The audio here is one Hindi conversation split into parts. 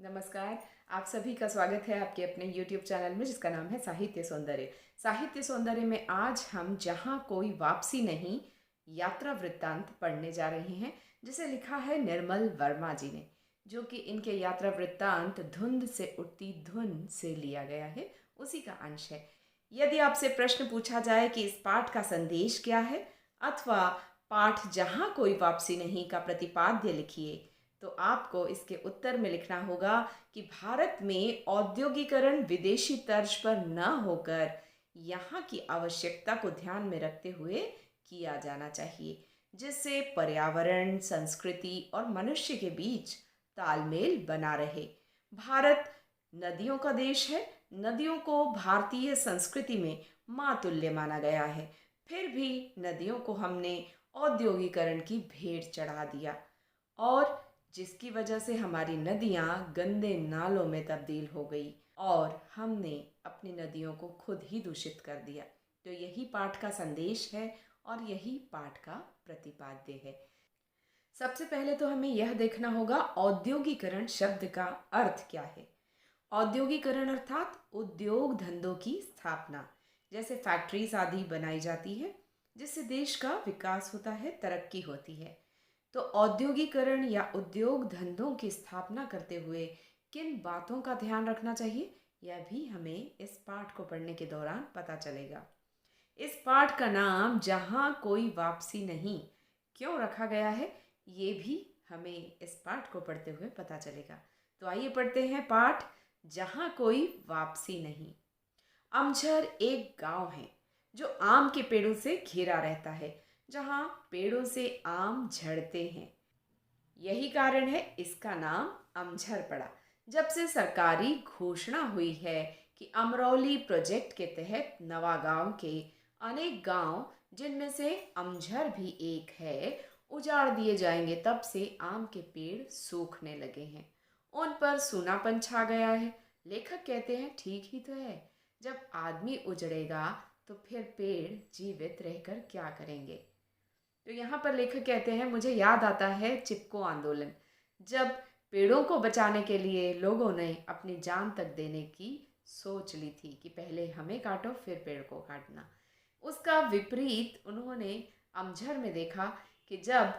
नमस्कार। आप सभी का स्वागत है आपके अपने YouTube चैनल में जिसका नाम है साहित्य सौंदर्य। साहित्य सौंदर्य में आज हम जहाँ कोई वापसी नहीं यात्रा वृत्तांत पढ़ने जा रहे हैं, जिसे लिखा है निर्मल वर्मा जी ने, जो कि इनके यात्रा वृत्तांत धुंध से उठती धुन से लिया गया है, उसी का अंश है। यदि आपसे प्रश्न पूछा जाए कि इस पाठ का संदेश क्या है, अथवा पाठ जहाँ कोई वापसी नहीं का प्रतिपाद्य लिखिए, तो आपको इसके उत्तर में लिखना होगा कि भारत में औद्योगिकरण विदेशी तर्ज पर न होकर यहाँ की आवश्यकता को ध्यान में रखते हुए किया जाना चाहिए, जिससे पर्यावरण, संस्कृति और मनुष्य के बीच तालमेल बना रहे। भारत नदियों का देश है। नदियों को भारतीय संस्कृति में माँ तुल्य माना गया है। फिर भी नदियों को हमने औद्योगिकरण की भेंट चढ़ा दिया, और जिसकी वजह से हमारी नदियाँ गंदे नालों में तब्दील हो गई और हमने अपनी नदियों को खुद ही दूषित कर दिया। तो यही पाठ का संदेश है और यही पाठ का प्रतिपाद्य है। सबसे पहले तो हमें यह देखना होगा औद्योगिकरण शब्द का अर्थ क्या है। औद्योगिकरण अर्थात उद्योग धंधों की स्थापना, जैसे फैक्ट्रीज आदि बनाई जाती है, जिससे देश का विकास होता है, तरक्की होती है। तो औद्योगिकरण या उद्योग धंधों की स्थापना करते हुए किन बातों का ध्यान रखना चाहिए, यह भी हमें इस पाठ को पढ़ने के दौरान पता चलेगा। इस पाठ का नाम जहाँ कोई वापसी नहीं क्यों रखा गया है, ये भी हमें इस पाठ को पढ़ते हुए पता चलेगा। तो आइए पढ़ते हैं पाठ जहाँ कोई वापसी नहीं। अमझर एक गांव है जो आम के पेड़ों से घिरा रहता है, जहाँ पेड़ों से आम झड़ते हैं। यही कारण है इसका नाम अमझर पड़ा। जब से सरकारी घोषणा हुई है कि अमरौली प्रोजेक्ट के तहत नवागांव के अनेक गांव, जिनमें से अमझर भी एक है, उजाड़ दिए जाएंगे, तब से आम के पेड़ सूखने लगे हैं। उन पर सूनापन छा गया है। लेखक कहते हैं ठीक ही तो है। जब आदमी उजड़ेगा तो फिर पेड़ जीवित रहकर क्या करेंगे। तो यहाँ पर लेखक कहते हैं, मुझे याद आता है चिपको आंदोलन, जब पेड़ों को बचाने के लिए लोगों ने अपनी जान तक देने की सोच ली थी कि पहले हमें काटो फिर पेड़ को काटना। उसका विपरीत उन्होंने अमझर में देखा कि जब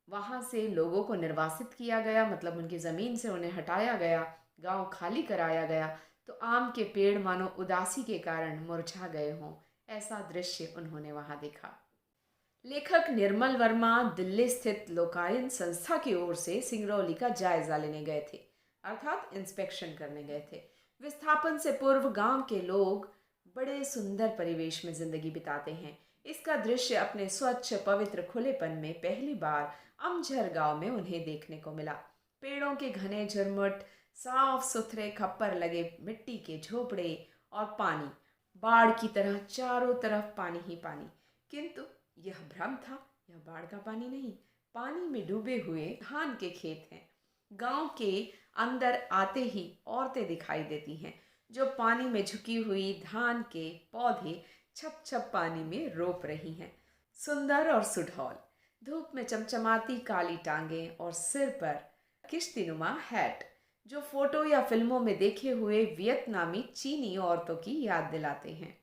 वहाँ से लोगों को निर्वासित किया गया, मतलब उनकी ज़मीन से उन्हें हटाया गया, गांव खाली कराया गया, तो आम के पेड़ मानो उदासी के कारण मुरझा गए हों, ऐसा दृश्य उन्होंने वहाँ देखा। लेखक निर्मल वर्मा दिल्ली स्थित लोकायन संस्था की ओर से सिंगरौली का जायजा लेने गए थे, अर्थात इंस्पेक्शन करने गए थे। विस्थापन से पूर्व गांव के लोग बड़े सुंदर परिवेश में जिंदगी बिताते हैं। इसका दृश्य अपने स्वच्छ पवित्र खुलेपन में पहली बार अमझर गांव में उन्हें देखने को मिला। पेड़ों के घने झुरमुट, साफ सुथरे खप्पर लगे मिट्टी के झोपड़े और पानी, बाढ़ की तरह चारों तरफ पानी ही पानी। किंतु यह भ्रम था, यह बाढ़ का पानी नहीं, पानी में डूबे हुए धान के खेत हैं। गांव के अंदर आते ही औरतें दिखाई देती हैं, जो पानी में झुकी हुई धान के पौधे छप छप पानी में रोप रही हैं। सुंदर और सुडौल, धूप में चमचमाती काली टांगें और सिर पर किश्तीनुमा हैट, जो फोटो या फिल्मों में देखे हुए वियतनामी चीनी औरतों की याद दिलाते हैं।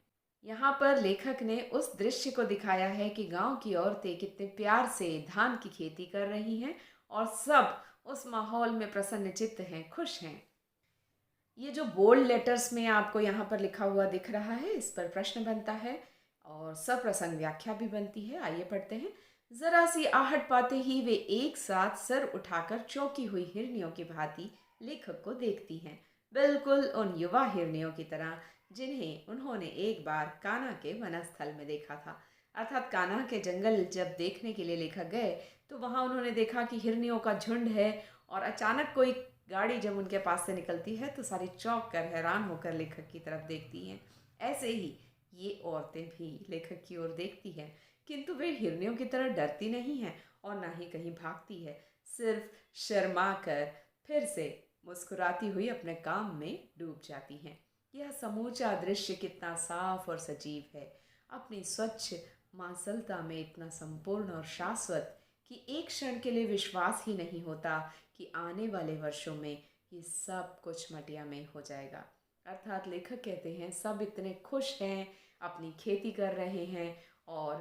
यहाँ पर लेखक ने उस दृश्य को दिखाया है कि गांव की औरतें कितने प्यार से धान की खेती कर रही हैं और सब उस माहौल में प्रसन्नचित्त हैं, खुश हैं। ये जो बोल्ड लेटर्स में आपको यहाँ पर लिखा हुआ दिख रहा है, इस पर प्रश्न बनता है और सप्रसंग व्याख्या भी बनती है। आइए पढ़ते हैं। जरा सी आहट पाते ही वे एक साथ सर उठाकर चौंकी हुई हिरनियों की भांति लेखक को देखती हैं, बिल्कुल उन युवा हिरनियों की तरह जिन्हें उन्होंने एक बार कान्हा के वनस्थल में देखा था। अर्थात कान्हा के जंगल जब देखने के लिए लेखक गए, तो वहाँ उन्होंने देखा कि हिरनियों का झुंड है, और अचानक कोई गाड़ी जब उनके पास से निकलती है तो सारी चौंक कर हैरान होकर लेखक की तरफ देखती हैं। ऐसे ही ये औरतें भी लेखक की ओर देखती हैं, किंतु वे हिरनियों की तरह डरती नहीं हैं और ना ही कहीं भागती है, सिर्फ शर्मा कर फिर से मुस्कुराती हुई अपने काम में डूब जाती हैं। यह समूचा दृश्य कितना साफ और सजीव है, अपनी स्वच्छ मांसलता में इतना संपूर्ण और शाश्वत कि एक क्षण के लिए विश्वास ही नहीं होता कि आने वाले वर्षों में ये सब कुछ मटियामें हो जाएगा। अर्थात लेखक कहते हैं सब इतने खुश हैं, अपनी खेती कर रहे हैं और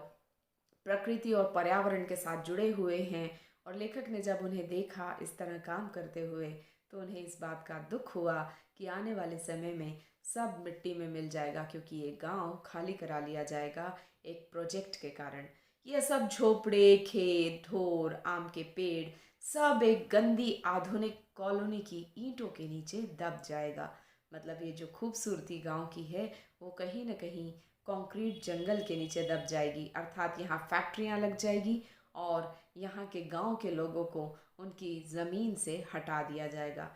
प्रकृति और पर्यावरण के साथ जुड़े हुए हैं, और लेखक ने जब उन्हें देखा इस तरह काम करते हुए तो उन्हें इस बात का दुख हुआ कि आने वाले समय में सब मिट्टी में मिल जाएगा, क्योंकि ये गांव खाली करा लिया जाएगा एक प्रोजेक्ट के कारण। यह सब झोपड़े, खेत, ढोर, आम के पेड़ सब एक गंदी आधुनिक कॉलोनी की ईंटों के नीचे दब जाएगा। मतलब ये जो खूबसूरती गांव की है वो कहीं ना कहीं कंक्रीट जंगल के नीचे दब जाएगी। अर्थात यहाँ फैक्ट्रियाँ लग जाएगी और यहाँ के गांव के लोगों को उनकी ज़मीन से हटा दिया जाएगा।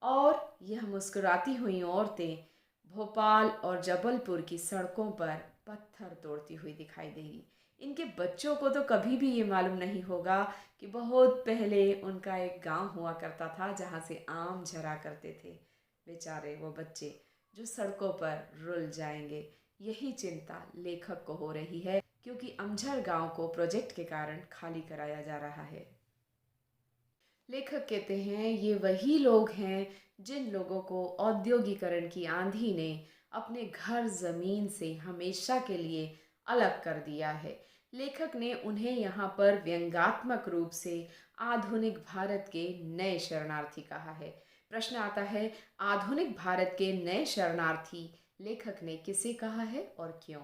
और यह मुस्कुराती हुई औरतें भोपाल और जबलपुर की सड़कों पर पत्थर तोड़ती हुई दिखाई देगी। इनके बच्चों को तो कभी भी ये मालूम नहीं होगा कि बहुत पहले उनका एक गांव हुआ करता था जहाँ से आम झरा करते थे। बेचारे वो बच्चे जो सड़कों पर रुल जाएंगे, यही चिंता लेखक को हो रही है, क्योंकि अमझर गांव को प्रोजेक्ट के कारण खाली कराया जा रहा है। लेखक कहते हैं ये वही लोग हैं जिन लोगों को औद्योगिकरण की आंधी ने अपने घर जमीन से हमेशा के लिए अलग कर दिया है। लेखक ने उन्हें यहाँ पर व्यंग्यात्मक रूप से आधुनिक भारत के नए शरणार्थी कहा है। प्रश्न आता है, आधुनिक भारत के नए शरणार्थी लेखक ने किसे कहा है और क्यों?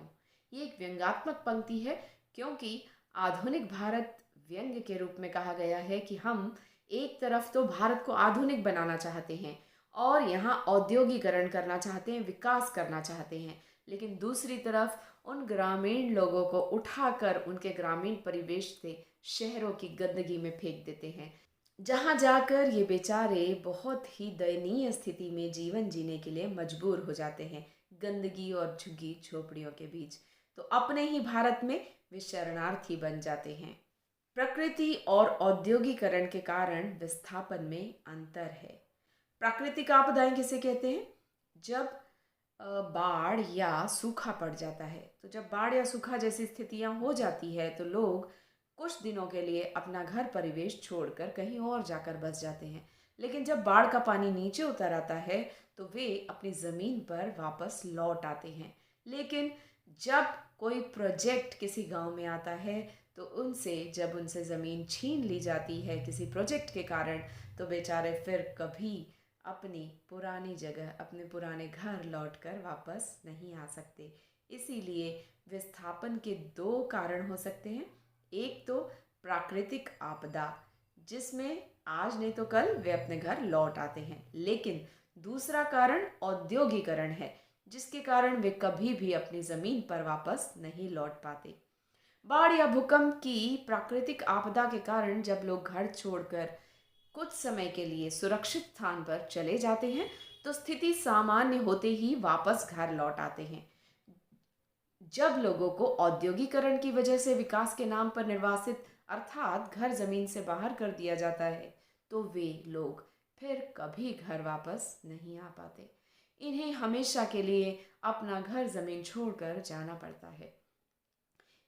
ये एक व्यंग्यात्मक पंक्ति है, क्योंकि आधुनिक भारत व्यंग्य के रूप में कहा गया है कि हम एक तरफ तो भारत को आधुनिक बनाना चाहते हैं और यहाँ औद्योगिकरण करना चाहते हैं, विकास करना चाहते हैं, लेकिन दूसरी तरफ उन ग्रामीण लोगों को उठाकर उनके ग्रामीण परिवेश से शहरों की गंदगी में फेंक देते हैं, जहाँ जाकर ये बेचारे बहुत ही दयनीय स्थिति में जीवन जीने के लिए मजबूर हो जाते हैं, गंदगी और झुग्गी झोपड़ियों के बीच। तो अपने ही भारत में वे शरणार्थी बन जाते हैं। प्रकृति और औद्योगिकरण के कारण विस्थापन में अंतर है। प्राकृतिक आपदाएं किसे कहते हैं? जब बाढ़ या सूखा पड़ जाता है, तो जब बाढ़ या सूखा जैसी स्थितियां हो जाती है तो लोग कुछ दिनों के लिए अपना घर परिवेश छोड़कर कहीं और जाकर बस जाते हैं। लेकिन जब बाढ़ का पानी नीचे उतर आता है तो वे अपनी ज़मीन पर वापस लौट आते हैं। लेकिन जब कोई प्रोजेक्ट किसी गांव में आता है तो जब उनसे ज़मीन छीन ली जाती है किसी प्रोजेक्ट के कारण, तो बेचारे फिर कभी अपनी पुरानी जगह, अपने पुराने घर लौटकर वापस नहीं आ सकते। इसीलिए विस्थापन के दो कारण हो सकते हैं। एक तो प्राकृतिक आपदा, जिसमें आज नहीं तो कल वे अपने घर लौट आते हैं, लेकिन दूसरा कारण औद्योगिकरण है, जिसके कारण वे कभी भी अपनी ज़मीन पर वापस नहीं लौट पाते। बाढ़ या भूकंप की प्राकृतिक आपदा के कारण जब लोग घर छोड़कर कुछ समय के लिए सुरक्षित स्थान पर चले जाते हैं तो स्थिति सामान्य होते ही वापस घर लौट आते हैं। जब लोगों को औद्योगिकरण की वजह से विकास के नाम पर निर्वासित अर्थात घर जमीन से बाहर कर दिया जाता है तो वे लोग फिर कभी घर वापस नहीं आ पाते। इन्हें हमेशा के लिए अपना घर जमीन छोड़कर जाना पड़ता है।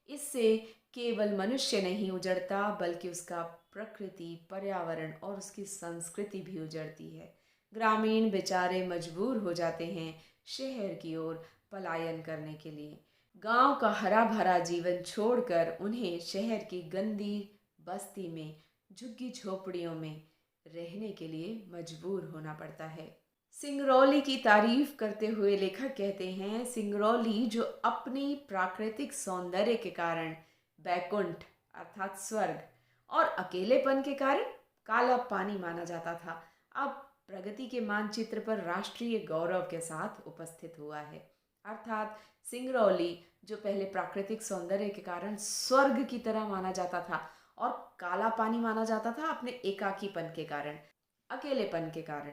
इससे केवल मनुष्य नहीं उजड़ता बल्कि उसका प्रकृति, पर्यावरण और उसकी संस्कृति भी उजड़ती है। ग्रामीण बेचारे मजबूर हो जाते हैं शहर की ओर पलायन करने के लिए। गांव का हरा भरा जीवन छोड़कर उन्हें शहर की गंदी बस्ती में, झुग्गी झोपड़ियों में रहने के लिए मजबूर होना पड़ता है। सिंगरौली की तारीफ करते हुए लेखक कहते हैं, सिंगरौली जो अपनी प्राकृतिक सौंदर्य के कारण बैकुंठ अर्थात स्वर्ग और अकेलेपन के कारण काला पानी माना जाता था, अब प्रगति के मानचित्र पर राष्ट्रीय गौरव के साथ उपस्थित हुआ है। अर्थात सिंगरौली जो पहले प्राकृतिक सौंदर्य के कारण स्वर्ग की तरह माना जाता था और काला पानी माना जाता था अपने एकाकीपन के कारण, अकेलेपन के कारण,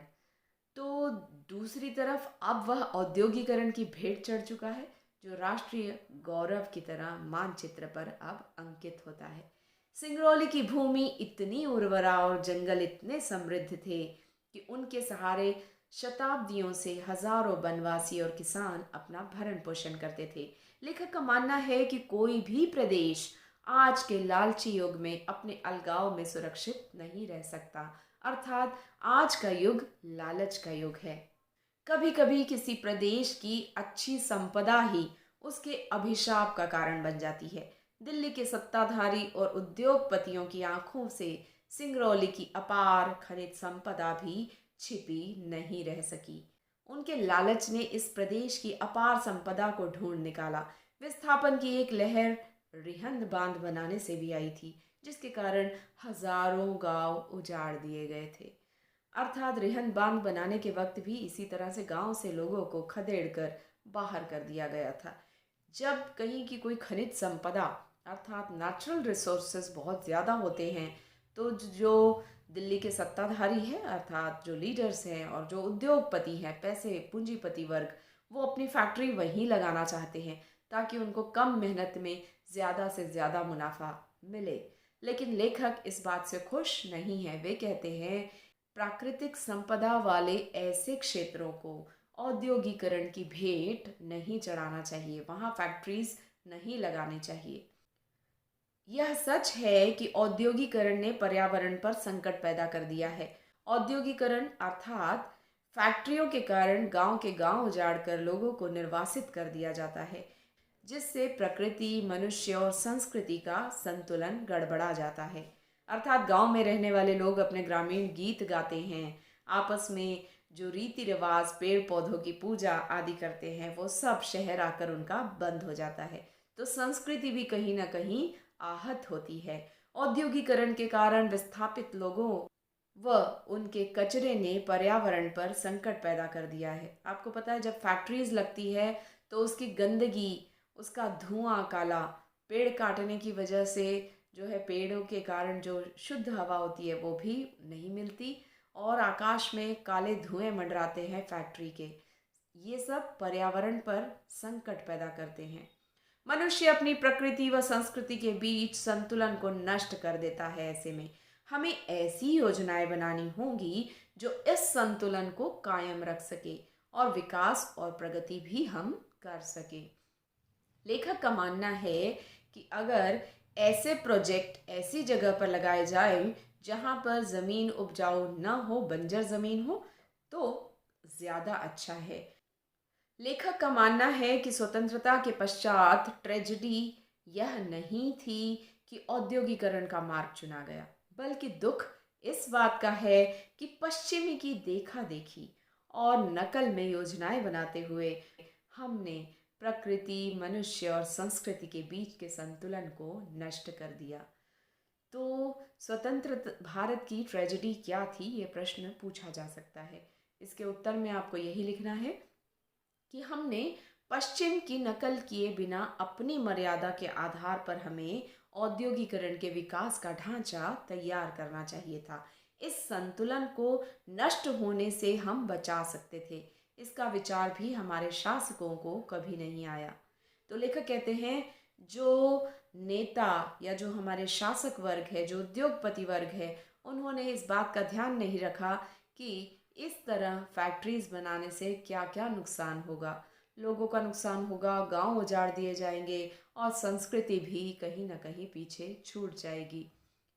तो दूसरी तरफ अब वह औद्योगिकरण की भेंट चढ़ चुका है जो राष्ट्रीय गौरव की तरह मानचित्र पर अब अंकित होता है। सिंगरौली की भूमि इतनी उर्वरा और जंगल इतने समृद्ध थे कि उनके सहारे शताब्दियों से हजारों वनवासी और किसान अपना भरण पोषण करते थे। लेखक का मानना है कि कोई भी प्रदेश आज के लालची युग में अपने अलगाव में सुरक्षित नहीं रह सकता। अर्थात आज का युग लालच का युग है। कभी कभी किसी प्रदेश की अच्छी संपदा ही उसके अभिशाप का कारण बन जाती है। दिल्ली के सत्ताधारी और उद्योगपतियों की आंखों से सिंगरौली की अपार खनिज संपदा भी छिपी नहीं रह सकी। उनके लालच ने इस प्रदेश की अपार संपदा को ढूंढ निकाला। विस्थापन की एक लहर रिहंद बांध बनाने से भी आई थी, जिसके कारण हजारों गांव उजाड़ दिए गए थे। अर्थात रिहंद बांध बनाने के वक्त भी इसी तरह से गांव से लोगों को खदेड़कर बाहर कर दिया गया था। जब कहीं की कोई खनिज संपदा अर्थात नेचुरल रिसोर्सेज बहुत ज़्यादा होते हैं, तो जो दिल्ली के सत्ताधारी हैं अर्थात जो लीडर्स हैं और जो उद्योगपति हैं, पैसे पूंजीपति वर्ग, वो अपनी फैक्ट्री वहीं लगाना चाहते हैं ताकि उनको कम मेहनत में ज़्यादा से ज़्यादा मुनाफा मिले। लेकिन लेखक इस बात से खुश नहीं है। वे कहते हैं प्राकृतिक संपदा वाले ऐसे क्षेत्रों को औद्योगिकरण की भेंट नहीं चढ़ाना चाहिए, वहाँ फैक्ट्रीज नहीं लगानी चाहिए। यह सच है कि औद्योगिकरण ने पर्यावरण पर संकट पैदा कर दिया है। औद्योगिकरण अर्थात फैक्ट्रियों के कारण गांव के गांव उजाड़कर लोगों को निर्वासित कर दिया जाता है, जिससे प्रकृति, मनुष्य और संस्कृति का संतुलन गड़बड़ा जाता है। अर्थात गांव में रहने वाले लोग अपने ग्रामीण गीत गाते हैं, आपस में जो रीति रिवाज, पेड़ पौधों की पूजा आदि करते हैं, वो सब शहर आकर उनका बंद हो जाता है। तो संस्कृति भी कहीं ना कहीं आहत होती है। औद्योगिकरण के कारण विस्थापित लोगों व उनके कचरे ने पर्यावरण पर संकट पैदा कर दिया है। आपको पता है जब फैक्ट्रीज लगती है तो उसकी गंदगी, उसका धुआं काला, पेड़ काटने की वजह से जो है पेड़ों के कारण जो शुद्ध हवा होती है वो भी नहीं मिलती और आकाश में काले धुएं मंडराते हैं फैक्ट्री के। ये सब पर्यावरण पर संकट पैदा करते हैं। मनुष्य अपनी प्रकृति व संस्कृति के बीच संतुलन को नष्ट कर देता है। ऐसे में हमें ऐसी योजनाएं बनानी होंगी जो इस संतुलन को कायम रख सके और विकास और प्रगति भी हम कर सके। लेखक का मानना है कि अगर ऐसे प्रोजेक्ट ऐसी जगह पर लगाए जाएं जहां पर ज़मीन उपजाऊ न हो, बंजर ज़मीन हो, तो ज़्यादा अच्छा है। लेखक का मानना है कि स्वतंत्रता के पश्चात ट्रेजेडी यह नहीं थी कि औद्योगिकरण का मार्ग चुना गया, बल्कि दुख इस बात का है कि पश्चिमी की देखा देखी और नकल में योजनाएं बनाते हुए हमने प्रकृति, मनुष्य और संस्कृति के बीच के संतुलन को नष्ट कर दिया। तो स्वतंत्र भारत की ट्रेजेडी क्या थी, ये प्रश्न पूछा जा सकता है। इसके उत्तर में आपको यही लिखना है कि हमने पश्चिम की नकल किए बिना अपनी मर्यादा के आधार पर हमें औद्योगिकरण के विकास का ढांचा तैयार करना चाहिए था। इस संतुलन को नष्ट होने से हम बचा सकते थे। इसका विचार भी हमारे शासकों को कभी नहीं आया। तो लेखक कहते हैं जो नेता या जो हमारे शासक वर्ग है, जो उद्योगपति वर्ग है, उन्होंने इस बात का ध्यान नहीं रखा कि इस तरह फैक्ट्रीज बनाने से क्या क्या नुकसान होगा। लोगों का नुकसान होगा, गांव उजाड़ दिए जाएंगे और संस्कृति भी कहीं ना कहीं पीछे छूट जाएगी।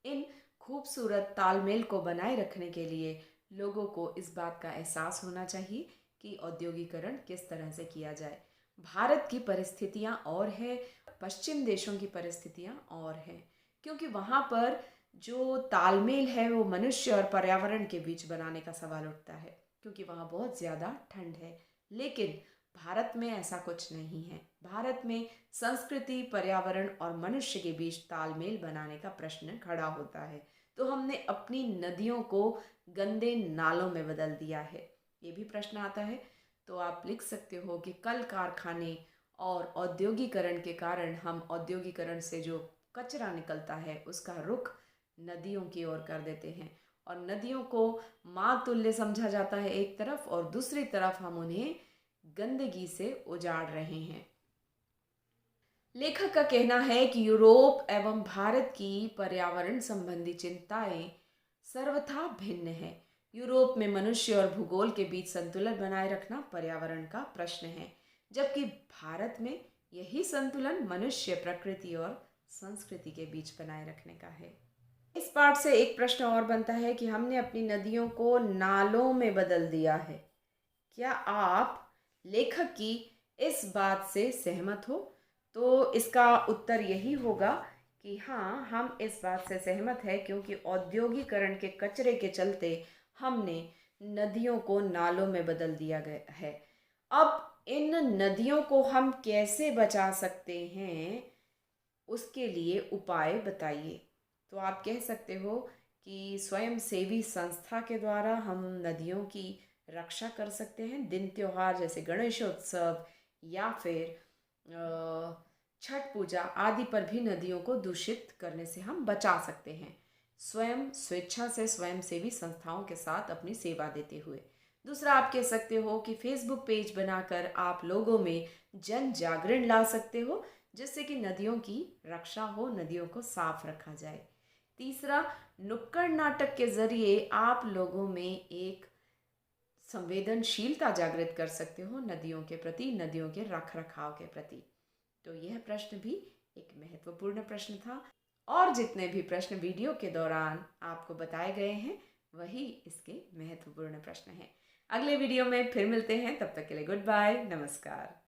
इन खूबसूरत तालमेल को बनाए रखने के लिए लोगों को इस बात का एहसास होना चाहिए कि औद्योगिकरण किस तरह से किया जाए। भारत की परिस्थितियां और है, पश्चिम देशों की परिस्थितियां और हैं, क्योंकि वहाँ पर जो तालमेल है वो मनुष्य और पर्यावरण के बीच बनाने का सवाल उठता है, क्योंकि वहाँ बहुत ज़्यादा ठंड है। लेकिन भारत में ऐसा कुछ नहीं है। भारत में संस्कृति, पर्यावरण और मनुष्य के बीच तालमेल बनाने का प्रश्न खड़ा होता है। तो हमने अपनी नदियों को गंदे नालों में बदल दिया है, ये भी प्रश्न आता है। तो आप लिख सकते हो कि कल कारखाने और औद्योगिकरण के कारण हम औद्योगिकरण से जो कचरा निकलता है उसका रुख नदियों की ओर कर देते हैं और नदियों को माँ तुल्य समझा जाता है एक तरफ, और दूसरी तरफ हम उन्हें गंदगी से उजाड़ रहे हैं। लेखक का कहना है कि यूरोप एवं भारत की पर्यावरण संबंधी चिंताएं सर्वथा भिन्न है। यूरोप में मनुष्य और भूगोल के बीच संतुलन बनाए रखना पर्यावरण का प्रश्न है, जबकि भारत में यही संतुलन मनुष्य, प्रकृति और संस्कृति के बीच बनाए रखने का है। इस पाठ से एक प्रश्न और बनता है कि हमने अपनी नदियों को नालों में बदल दिया है। क्या आप लेखक की इस बात से सहमत हो? तो इसका उत्तर यही होगा कि हाँ, हम इस बात से सहमत हैं, क्योंकि औद्योगिकरण के कचरे के चलते हमने नदियों को नालों में बदल दिया गया है। अब इन नदियों को हम कैसे बचा सकते हैं, उसके लिए उपाय बताइए। तो आप कह सकते हो कि स्वयंसेवी संस्था के द्वारा हम नदियों की रक्षा कर सकते हैं। दिन त्योहार जैसे गणेशोत्सव या फिर छठ पूजा आदि पर भी नदियों को दूषित करने से हम बचा सकते हैं, स्वयं स्वेच्छा से स्वयंसेवी संस्थाओं के साथ अपनी सेवा देते हुए। दूसरा, आप कह सकते हो कि फेसबुक पेज बनाकर आप लोगों में जन जागरण ला सकते हो, जिससे कि नदियों की रक्षा हो, नदियों को साफ रखा जाए। तीसरा, नुक्कड़ नाटक के जरिए आप लोगों में एक संवेदनशीलता जागृत कर सकते हो नदियों के प्रति, नदियों के रख रखाव के प्रति। तो यह प्रश्न भी एक महत्वपूर्ण प्रश्न था, और जितने भी प्रश्न वीडियो के दौरान आपको बताए गए हैं वही इसके महत्वपूर्ण प्रश्न हैं। अगले वीडियो में फिर मिलते हैं, तब तक के लिए गुड बाय, नमस्कार।